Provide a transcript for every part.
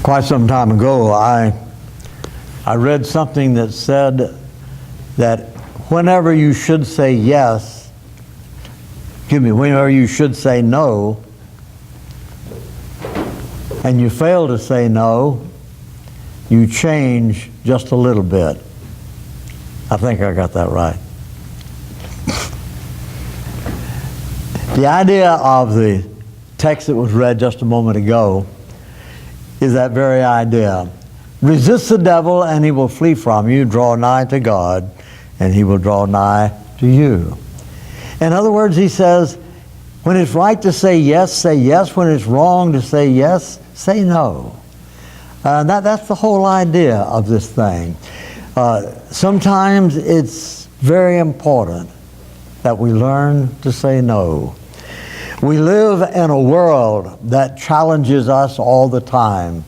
Quite some time ago, I read something that said that whenever you should say yes, whenever you should say no, and you fail to say no, you change just a little bit. I think I got that right. The idea of the text that was read just a moment ago is that very idea. Resist the devil and he will flee from you. Draw nigh to God and he will draw nigh to you. In other words, he says, when it's right to say yes, say yes. When it's wrong to say yes, say no. That's the whole idea of this thing. Sometimes it's very important that we learn to say no. We live in a world that challenges us all the time.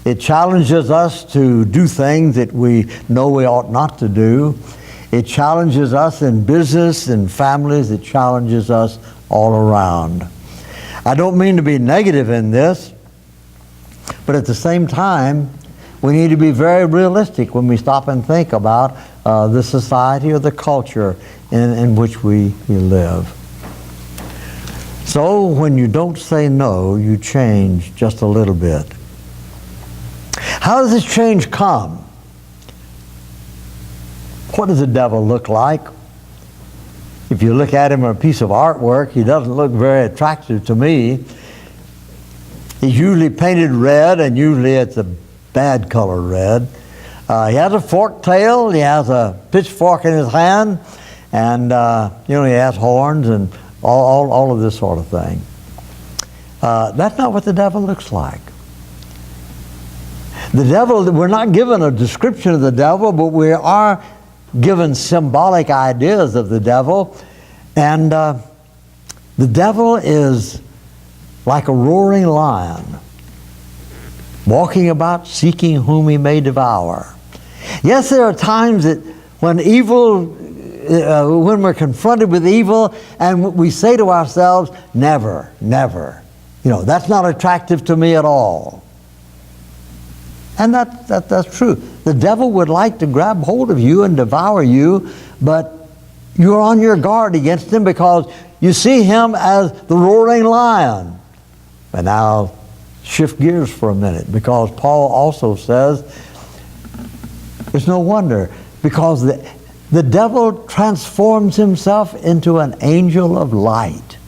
It challenges us to do things that we know we ought not to do. It challenges us in business and families. It challenges us all around. I don't mean to be negative in this, but at the same time, we need to be very realistic when we stop and think about the society or the culture in which we live. So when you don't say no, you change just a little bit. How does this change come? What does the devil look like? If you look at him on a piece of artwork, he doesn't look very attractive to me. He's usually painted red, and usually it's a bad color red. He has a forked tail, he has a pitchfork in his hand, and he has horns and all of this sort of thing. That's not what the devil looks like. The devil, we're not given a description of the devil, but we are given symbolic ideas of the devil. And the devil is like a roaring lion, walking about seeking whom he may devour. Yes, there are times that when we're confronted with evil and we say to ourselves, never, never. That's not attractive to me at all. And that's true. The devil would like to grab hold of you and devour you, but you're on your guard against him because you see him as the roaring lion. And now shift gears for a minute, because Paul also says it's no wonder, because the devil transforms himself into an angel of light.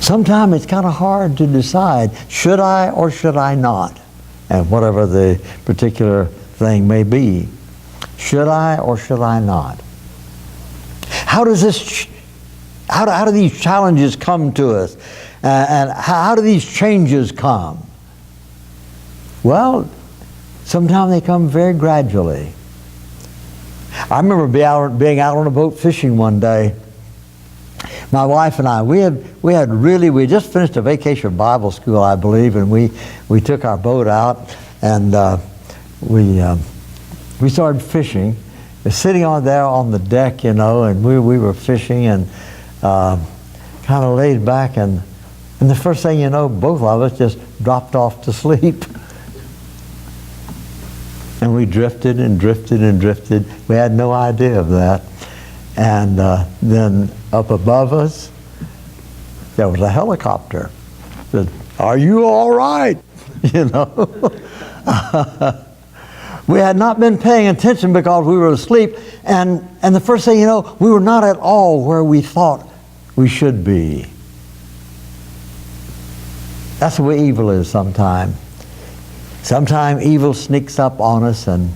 Sometimes it's kind of hard to decide, should I or should I not? And whatever the particular thing may be. Should I or should I not? How do these challenges come to us? And how do these changes come? Well, sometimes they come very gradually. I remember being out on a boat fishing one day. My wife and I, we just finished a vacation Bible school, I believe, and we took our boat out and we started fishing. We're sitting on the deck, and we were fishing and kind of laid back, and the first thing you know, both of us just dropped off to sleep. And we drifted and drifted and drifted. We had no idea of that. And then up above us, there was a helicopter. Said, "Are you all right?" We had not been paying attention because we were asleep. And the first thing you know, we were not at all where we thought we should be. That's the way evil is sometimes. Sometimes evil sneaks up on us and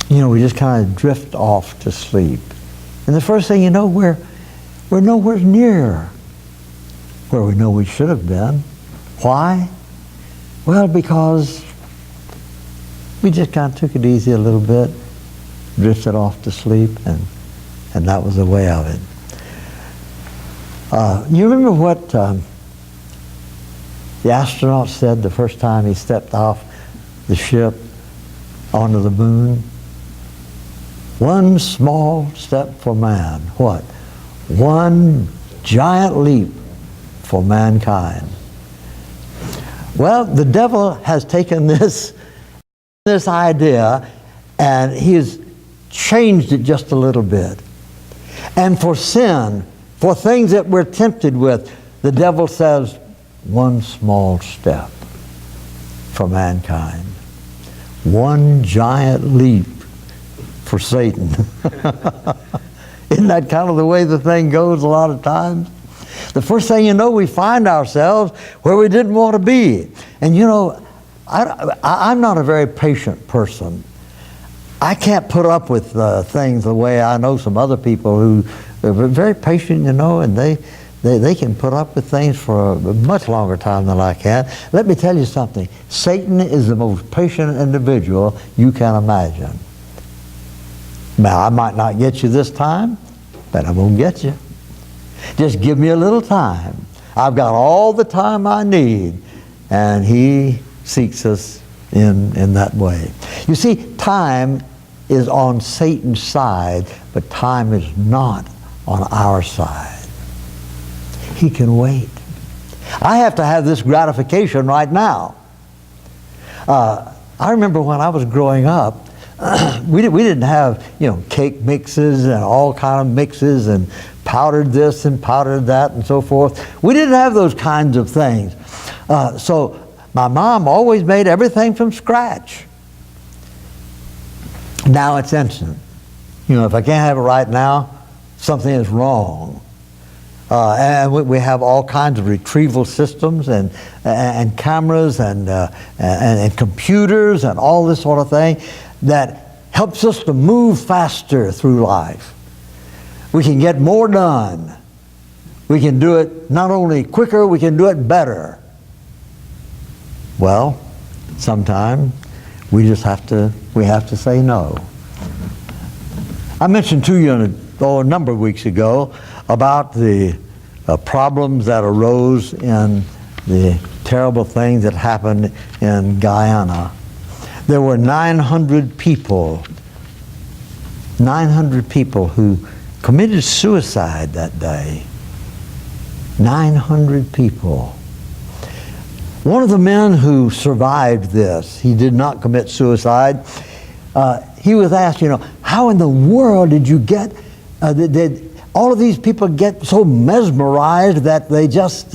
we just kind of drift off to sleep. And the first thing you know, we're nowhere near where we know we should have been. Why? Well, because we just kind of took it easy a little bit, drifted off to sleep, and that was the way of it. You remember what the astronaut said the first time he stepped off the ship onto the moon? One small step for man. What? One giant leap for mankind. Well, the devil has taken this idea and he has changed it just a little bit. And for sin, for things that we're tempted with, the devil says, one small step for mankind. One giant leap for Satan. Isn't that kind of the way the thing goes a lot of times? The first thing you know, we find ourselves where we didn't want to be. And you know, I'm not a very patient person. I can't put up with things the way I know some other people who are very patient, you know, and they can put up with things for a much longer time than I can. Let me tell you something. Satan is the most patient individual you can imagine. Now, I might not get you this time, but I'm going to get you. Just give me a little time. I've got all the time I need. And he seeks us in that way. You see, time is on Satan's side, but time is not on our side. He can wait. I have to have this gratification right now. I remember when I was growing up, we didn't have, you know, cake mixes and all kind of mixes and powdered this and powdered that and so forth. We didn't have those kinds of things. So my mom always made everything from scratch. Now it's instant. You know, if I can't have it right now, something is wrong. And we have all kinds of retrieval systems and cameras and computers and all this sort of thing that helps us to move faster through life. We can get more done. We can do it not only quicker, we can do it better. Well, sometimes we just have to say no. I mentioned to you a number of weeks ago about the problems that arose in the terrible things that happened in Guyana. There were 900 people who committed suicide that day. 900 people. One of the men who survived this, he did not commit suicide. He was asked, you know, how in the world did you get, did all of these people get so mesmerized that they just,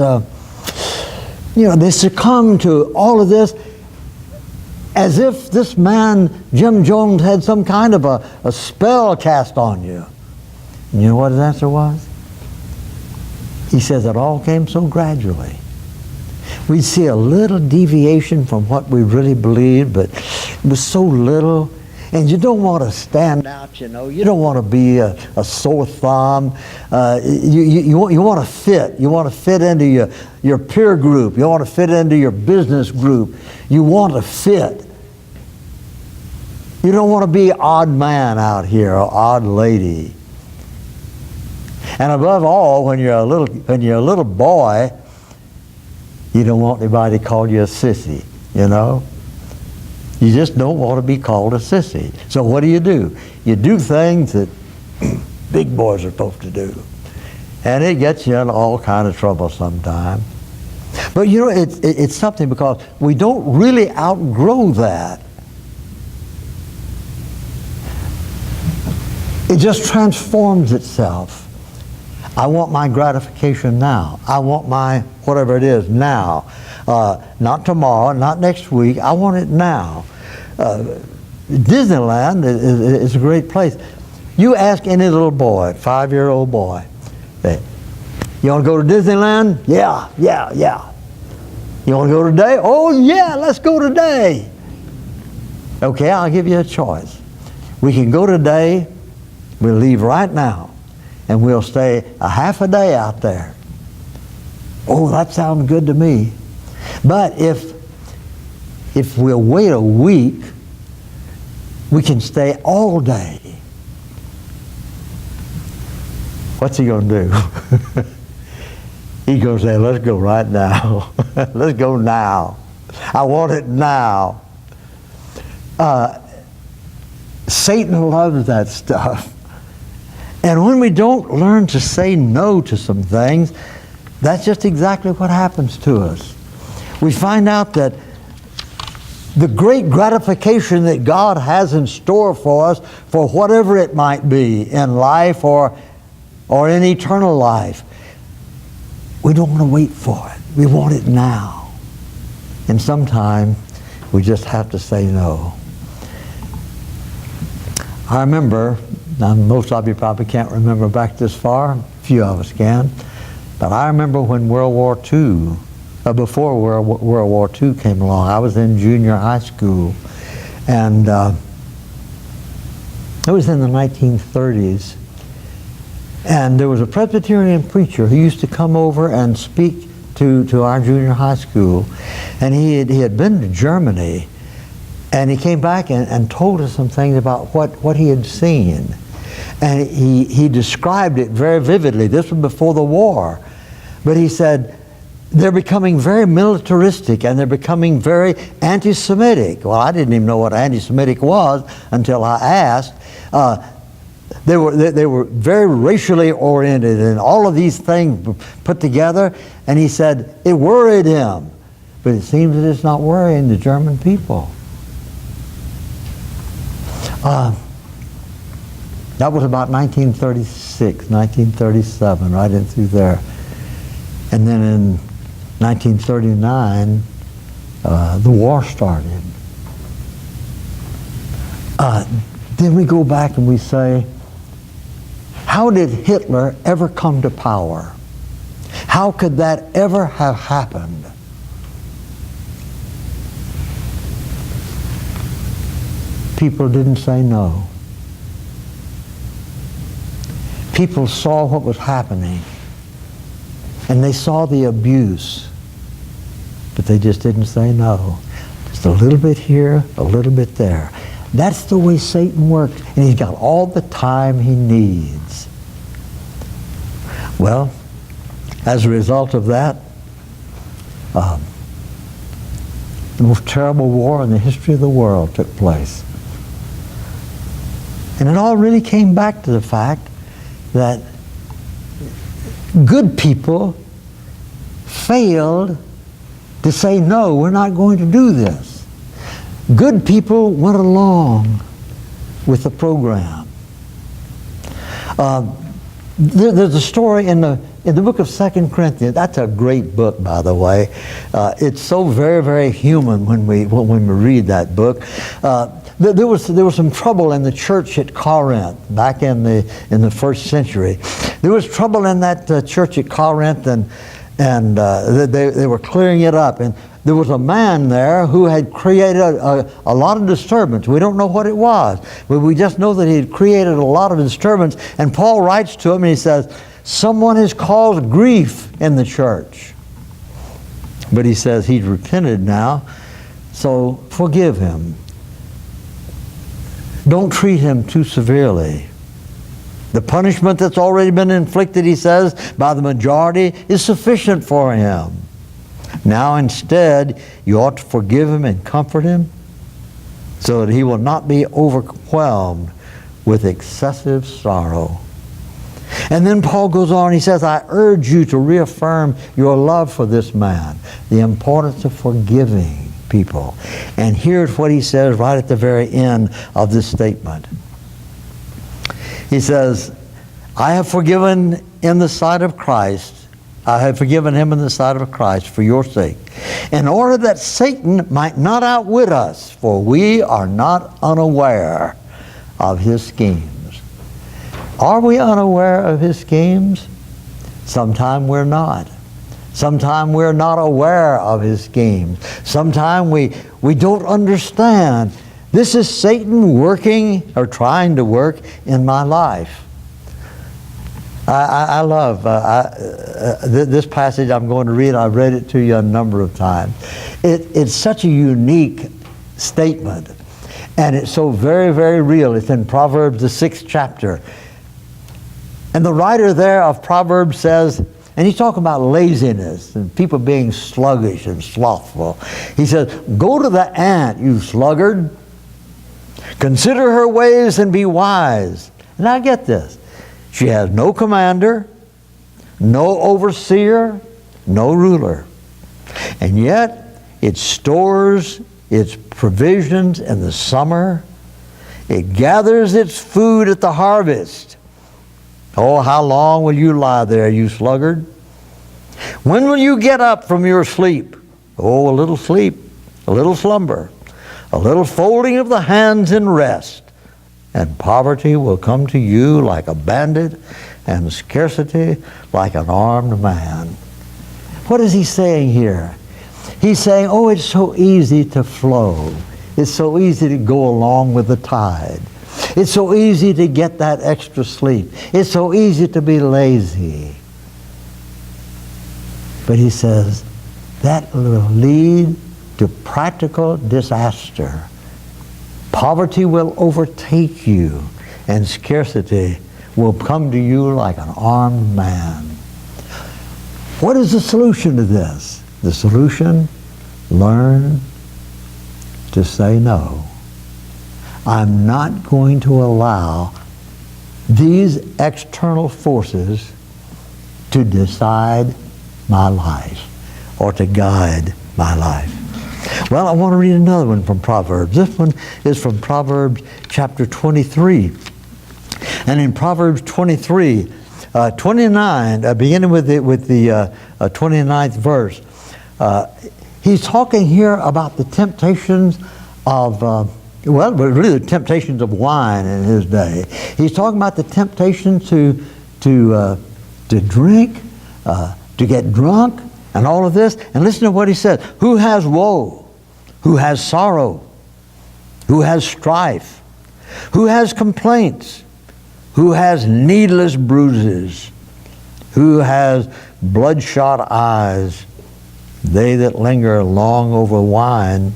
they succumb to all of this as if this man, Jim Jones, had some kind of a spell cast on you. And you know what his answer was? He says it all came so gradually. We'd see a little deviation from what we really believed, but it was so little. And you don't want to stand out, you know. You don't want to be a sore thumb. You want to fit. You want to fit into your peer group. You want to fit into your business group. You want to fit. You don't want to be odd man out here or odd lady. And above all, when you're a little boy, you don't want anybody to call you a sissy, you know. You just don't want to be called a sissy. So what do? You do things that big boys are supposed to do. And it gets you in all kind of trouble sometimes. But you know, it's something because we don't really outgrow that. It just transforms itself. I want my gratification now. I want my whatever it is now. Not tomorrow, not next week. I want it now. Disneyland is a great place. You ask any little boy, 5-year-old boy, say, you want to go to Disneyland? Yeah. You want to go today? Oh yeah, let's go today. Okay, I'll give you a choice. We can go today, we'll leave right now, and we'll stay a half a day out there. Oh, that sounds good to me. But if we'll wait a week, we can stay all day. What's he going to do? He's going to say, let's go right now. Let's go now. I want it now. Satan loves that stuff. And when we don't learn to say no to some things, that's just exactly what happens to us. we find out that the great gratification that God has in store for us, for whatever it might be in life or in eternal life, we don't want to wait for it. We want it now. And sometimes we just have to say no. I remember, now most of you probably can't remember back this far, a few of us can, but I remember when World War II, before World War II came along. I was in junior high school, and it was in the 1930s, and there was a Presbyterian preacher who used to come over and speak to our junior high school, and he had been to Germany, and he came back and told us some things about what he had seen, and he described it very vividly. This was before the war, but he said, they're becoming very militaristic and they're becoming very anti-Semitic. Well, I didn't even know what anti-Semitic was until I asked. They were very racially oriented and all of these things put together. And he said it worried him. But it seems that it's not worrying the German people. That was about 1936, 1937, right in through there. And then in 1939, the war started. Then we go back and we say, how did Hitler ever come to power? How could that ever have happened? People didn't say no. People saw what was happening. And they saw the abuse, but they just didn't say no. Just a little bit here, a little bit there. That's the way Satan works, and he's got all the time he needs. Well, as a result of that, the most terrible war in the history of the world took place. And it all really came back to the fact that good people failed to say, no, we're not going to do this. Good people went along with the program. There's a story in the book of 2 Corinthians. That's a great book, by the way. It's so very, very human when we read that book. There was some trouble in the church at Corinth back in the first century. There was trouble in that church at Corinth, and they were clearing it up. And there was a man there who had created a lot of disturbance. We don't know what it was, but we just know that he had created a lot of disturbance. And Paul writes to him and he says, someone has caused grief in the church. But he says he's repented now, so forgive him. Don't treat him too severely. The punishment that's already been inflicted, he says, by the majority is sufficient for him. Now instead, you ought to forgive him and comfort him so that he will not be overwhelmed with excessive sorrow. And then Paul goes on, he says, I urge you to reaffirm your love for this man, the importance of forgiving people. And here's what he says right at the very end of this statement. He says, I have forgiven in the sight of Christ. I have forgiven him in the sight of Christ for your sake, in order that Satan might not outwit us, for we are not unaware of his schemes. Are we unaware of his schemes? Sometimes we're not. Sometimes we're not aware of his schemes. Sometimes we don't understand. This is Satan working or trying to work in my life. I love this passage I'm going to read. I've read it to you a number of times. It's such a unique statement, and it's so very, very real. It's in Proverbs, the 6th chapter. And the writer there of Proverbs says, and he's talking about laziness and people being sluggish and slothful. He says, go to the ant, you sluggard. Consider her ways and be wise. Now get this. She has no commander, no overseer, no ruler. And yet it stores its provisions in the summer. It gathers its food at the harvest. Oh, how long will you lie there, you sluggard? When will you get up from your sleep? Oh, a little sleep, a little slumber, a little folding of the hands in rest. And poverty will come to you like a bandit, and scarcity like an armed man. What is he saying here? He's saying, oh, it's so easy to flow. It's so easy to go along with the tide. It's so easy to get that extra sleep. It's so easy to be lazy. But he says, that will lead to practical disaster. Poverty will overtake you, and scarcity will come to you like an armed man. What is the solution to this? The solution, learn to say no. I'm not going to allow these external forces to decide my life or to guide my life. Well, I want to read another one from Proverbs. This one is from Proverbs chapter 23. And in Proverbs 23, 29, beginning with the 29th verse, he's talking here about the temptations of, really the temptations of wine in his day. He's talking about the temptation to drink, to get drunk, and all of this. And listen to what he says. Who has woe? Who has sorrow? Who has strife? Who has complaints? Who has needless bruises? Who has bloodshot eyes? They that linger long over wine.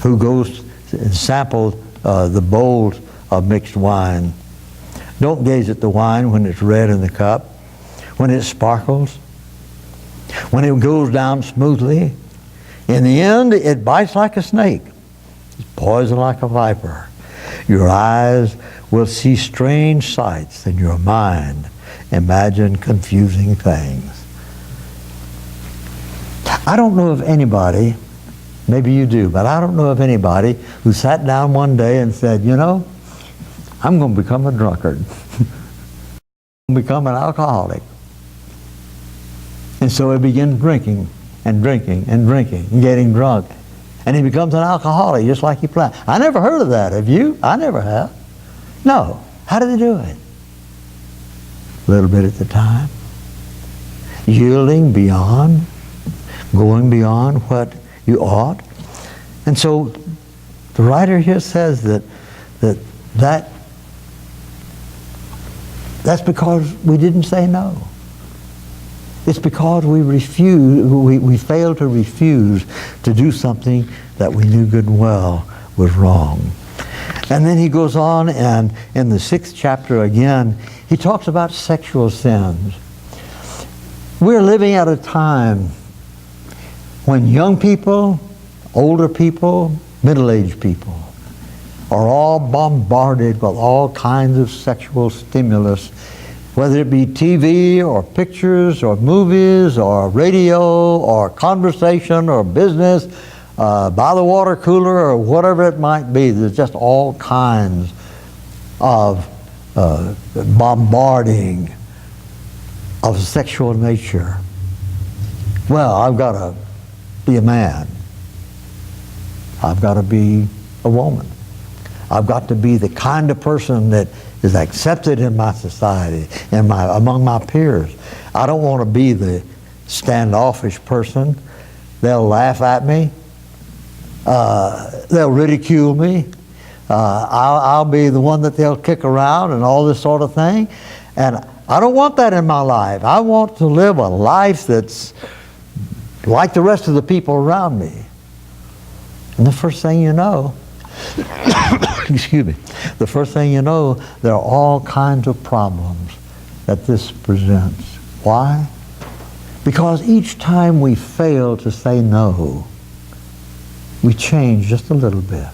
Who goes and samples the bowls of mixed wine. Don't gaze at the wine when it's red in the cup, when it sparkles, when it goes down smoothly. In the end, it bites like a snake. It's poison like a viper. Your eyes will see strange sights, and your mind imagine confusing things. I don't know of anybody, maybe you do, but I don't know of anybody who sat down one day and said, you know, I'm going to become a drunkard. I'm going to become an alcoholic. And so he begins drinking and drinking and drinking and getting drunk. And he becomes an alcoholic just like he planned. I never heard of that. Have you? I never have. No. How do they do it? A little bit at a time. Yielding beyond, going beyond what you ought. And so the writer here says that's because we didn't say no. It's because we failed to refuse to do something that we knew good and well was wrong. And then he goes on, and in the 6th chapter again, he talks about sexual sins. We're living at a time when young people, older people, middle-aged people are all bombarded with all kinds of sexual stimulus, whether it be TV or pictures or movies or radio or conversation or business, by the water cooler or whatever it might be. There's just all kinds of bombarding of sexual nature. Well, I've got to be a man. I've got to be a woman. I've got to be the kind of person that is accepted in my society, among my peers. I don't want to be the standoffish person. They'll laugh at me. They'll ridicule me. I'll be the one that they'll kick around and all this sort of thing. And I don't want that in my life. I want to live a life that's like the rest of the people around me. And the first thing you know, excuse me, the first thing you know, there are all kinds of problems that this presents. Why? Because each time we fail to say no, we change just a little bit.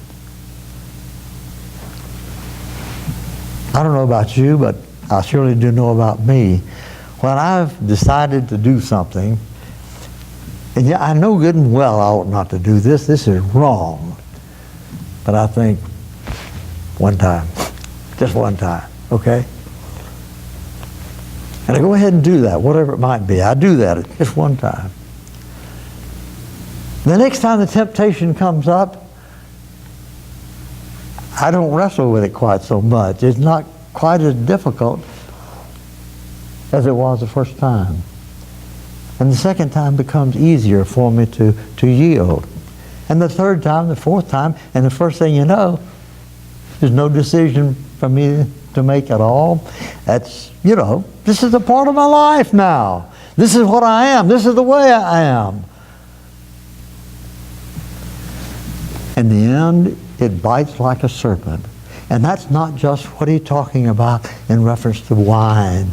I don't know about you, but I surely do know about me. When I've decided to do something, And yeah, I know good and well I ought not to do this. This is wrong. But I think one time, just one time, okay? And I go ahead and do that, whatever it might be. I do that just one time. The next time the temptation comes up, I don't wrestle with it quite so much. It's not quite as difficult as it was the first time. And the second time becomes easier for me to yield. And the third time, the fourth time, and the first thing you know, there's no decision for me to make at all. That's, you know, this is a part of my life now. This is what I am. This is the way I am. In the end, it bites like a serpent. And that's not just what he's talking about in reference to wine.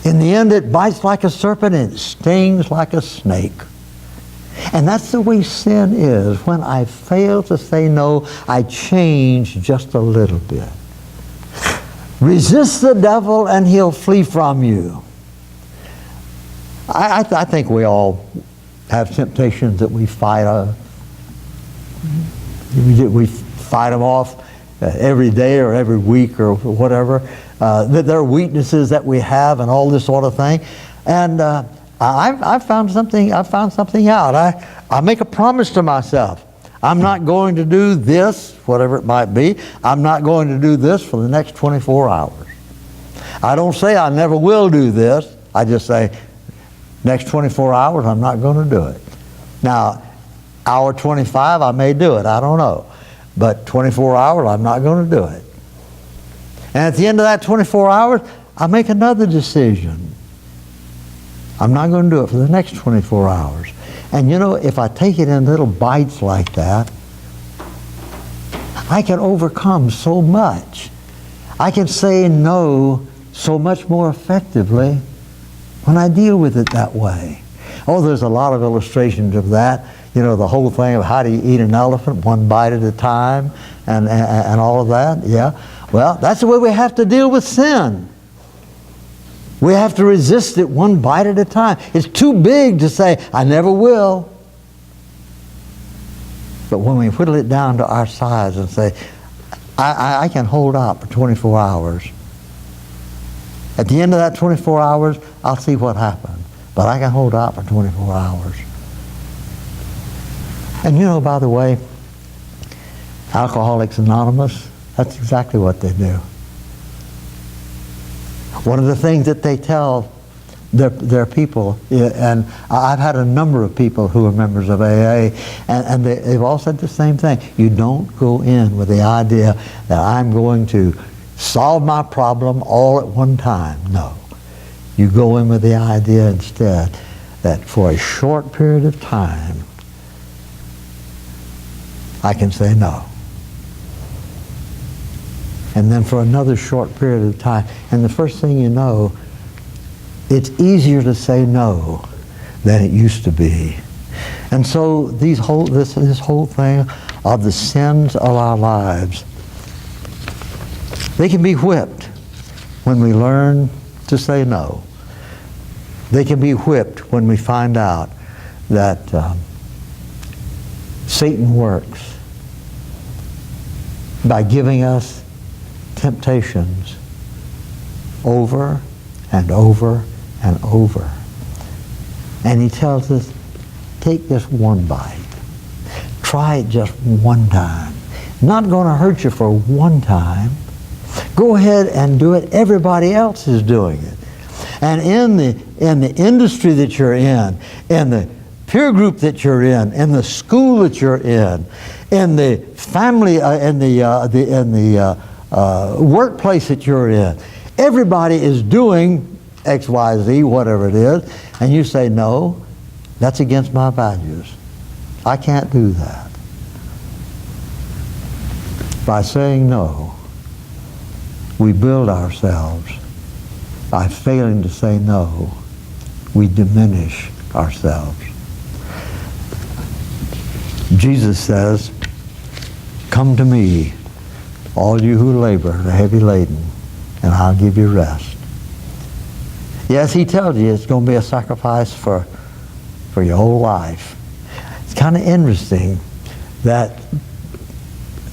In the end, it bites like a serpent and it stings like a snake. And that's the way sin is. When I fail to say no, I change just a little bit. Resist the devil and he'll flee from you. I think we all have temptations that we fight. We fight them off every day or every week or whatever. That there are weaknesses that we have and all this sort of thing. And I found something out. I make a promise to myself. I'm not going to do this, whatever it might be. I'm not going to do this for the next 24 hours. I don't say I never will do this. I just say, next 24 hours, I'm not going to do it. Now, hour 25, I may do it. I don't know. But 24 hours, I'm not going to do it. And at the end of that 24 hours, I make another decision. I'm not going to do it for the next 24 hours. And you know, if I take it in little bites like that, I can overcome so much. I can say no so much more effectively when I deal with it that way. Oh, there's a lot of illustrations of that. You know, the whole thing of how do you eat an elephant, one bite at a time, and all of that. Yeah. Well, that's the way we have to deal with sin. We have to resist it one bite at a time. It's too big to say, I never will. But when we whittle it down to our size and say, I can hold out for 24 hours. At the end of that 24 hours, I'll see what happened. But I can hold out for 24 hours. And you know, by the way, Alcoholics Anonymous, that's exactly what they do. One of the things that they tell their people, and I've had a number of people who are members of AA, and they've all said the same thing. You don't go in with the idea that I'm going to solve my problem all at one time. No. You go in with the idea instead that for a short period of time, I can say no. And then for another short period of time, and the first thing you know, it's easier to say no than it used to be. And so this whole thing of the sins of our lives, they can be whipped when we learn to say no. They can be whipped when we find out that Satan works by giving us temptations over and over and over. And he tells us, take this one bite. Try it just one time. Not going to hurt you for one time. Go ahead and do it. Everybody else is doing it. And in the industry that you're in the peer group that you're in the school that you're in the family, in the workplace that you're in, everybody is doing X, Y, Z, whatever it is, and you say, no, that's against my values. I can't do that. By saying no, we build ourselves. By failing to say no, we diminish ourselves. Jesus says, come to me, all you who labor and are heavy laden, and I'll give you rest. Yes, he tells you it's going to be a sacrifice for for your whole life. It's kind of interesting that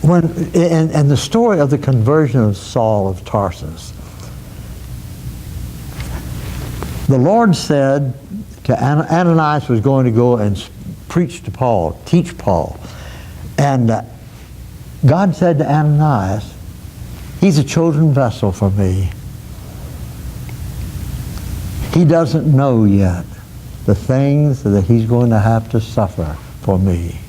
and the story of the conversion of Saul of Tarsus, the Lord said to Ananias was going to go and preach to Paul, teach Paul. And God said to Ananias, he's a chosen vessel for me. He doesn't know yet the things that he's going to have to suffer for me.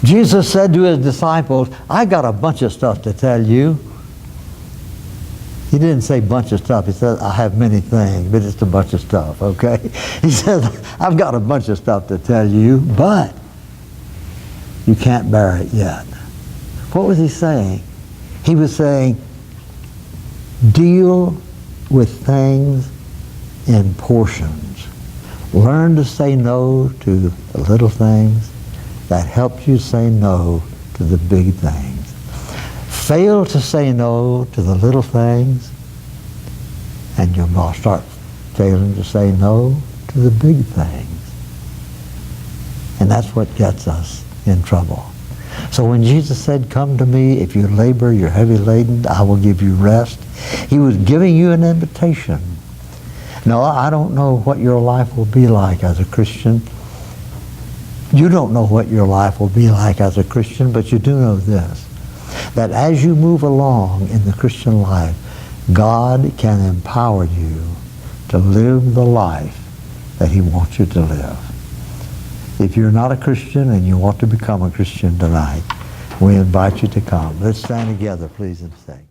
Jesus said to his disciples, I got a bunch of stuff to tell you. He didn't say bunch of stuff. He said, I have many things, but it's a bunch of stuff, okay? He said, I've got a bunch of stuff to tell you, but you can't bear it yet. What was he saying? He was saying, deal with things in portions. Learn to say no to the little things. That helps you say no to the big things. Fail to say no to the little things, and you'll start failing to say no to the big things. And that's what gets us in trouble. So when Jesus said, come to me, if you labor, you're heavy laden, I will give you rest, he was giving you an invitation. No, I don't know what your life will be like as a Christian. You don't know what your life will be like as a Christian, but you do know this, that as you move along in the Christian life, God can empower you to live the life that he wants you to live. If you're not a Christian and you want to become a Christian tonight, we invite you to come. Let's stand together, please, and sing.